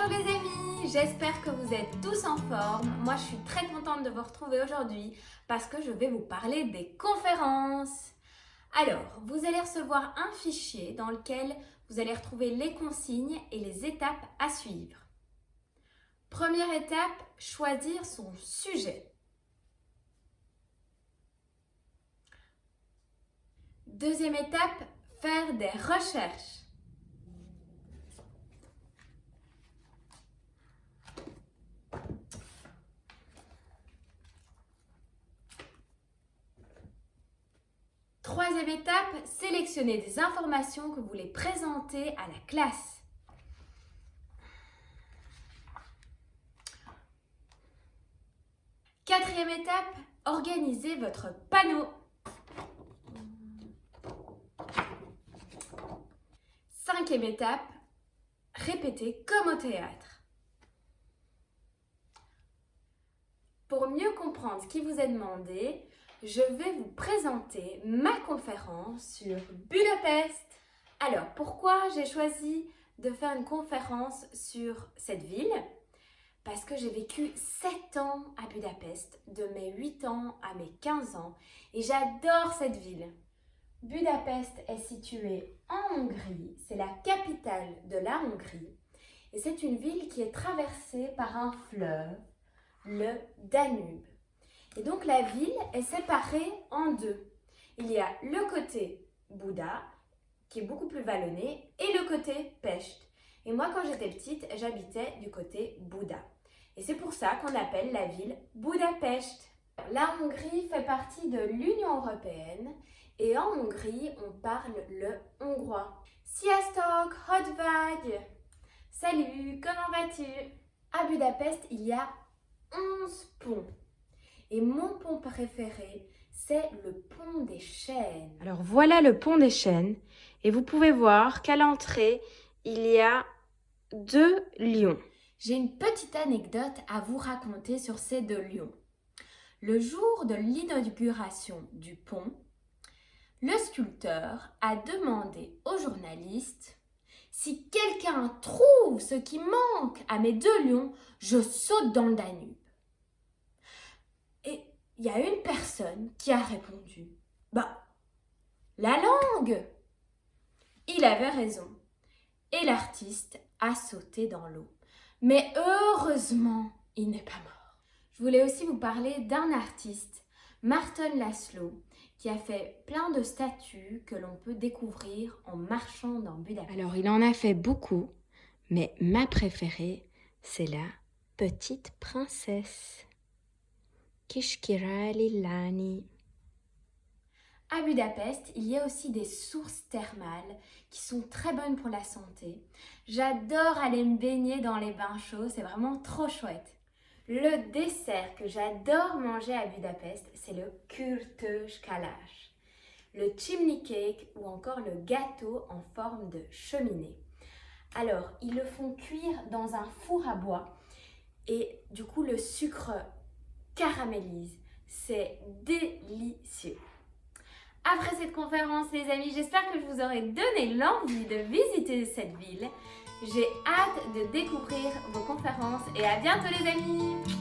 Bonjour les amis, j'espère que vous êtes tous en forme. Moi je suis très contente de vous retrouver aujourd'hui parce que je vais vous parler des conférences. Alors, vous allez recevoir un fichier dans lequel vous allez retrouver les consignes et les étapes à suivre. Première étape, choisir son sujet. Deuxième étape, faire des recherches. Troisième étape, sélectionner des informations que vous voulez présenter à la classe. Quatrième étape, organisez votre panneau. Cinquième étape, répétez comme au théâtre. Pour mieux comprendre ce qui vous est demandé, je vais vous présenter ma conférence sur Budapest. Alors, pourquoi j'ai choisi de faire une conférence sur cette ville? Parce que j'ai vécu 7 ans à Budapest, de mes 8 ans à mes 15 ans, et j'adore cette ville. Budapest est située en Hongrie, c'est la capitale de la Hongrie, et c'est une ville qui est traversée par un fleuve, le Danube. Et donc la ville est séparée en deux. Il y a le côté Buda, qui est beaucoup plus vallonné, et le côté Pest. Et moi, quand j'étais petite, j'habitais du côté Buda. Et c'est pour ça qu'on appelle la ville Budapest. La Hongrie fait partie de l'Union européenne, et en Hongrie, on parle le hongrois. Sziasztok, hogy vagy? Salut, comment vas-tu? À Budapest, il y a 11 ponts. Et mon pont préféré, c'est le pont des Chênes. Alors voilà le pont des Chênes et vous pouvez voir qu'à l'entrée, il y a 2 lions. J'ai une petite anecdote à vous raconter sur ces 2 lions. Le jour de l'inauguration du pont, le sculpteur a demandé aux journalistes « Si quelqu'un trouve ce qui manque à mes 2 lions, je saute dans le Danube. » Et il y a une personne qui a répondu « la langue !» Il avait raison. Et l'artiste a sauté dans l'eau. Mais heureusement, il n'est pas mort. Je voulais aussi vous parler d'un artiste, Martin Laszlo, qui a fait plein de statues que l'on peut découvrir en marchant dans Budapest. Alors il en a fait beaucoup, mais ma préférée, c'est la petite princesse. Kis király lány. À Budapest, il y a aussi des sources thermales qui sont très bonnes pour la santé. J'adore aller me baigner dans les bains chauds, c'est vraiment trop chouette. Le dessert que j'adore manger à Budapest, c'est le kürtös-kalas, le chimney cake ou encore le gâteau en forme de cheminée. Alors, ils le font cuire dans un four à bois et du coup, le sucre caramélise. C'est délicieux. Après cette conférence, les amis, j'espère que je vous aurai donné l'envie de visiter cette ville. J'ai hâte de découvrir vos conférences et à bientôt les amis!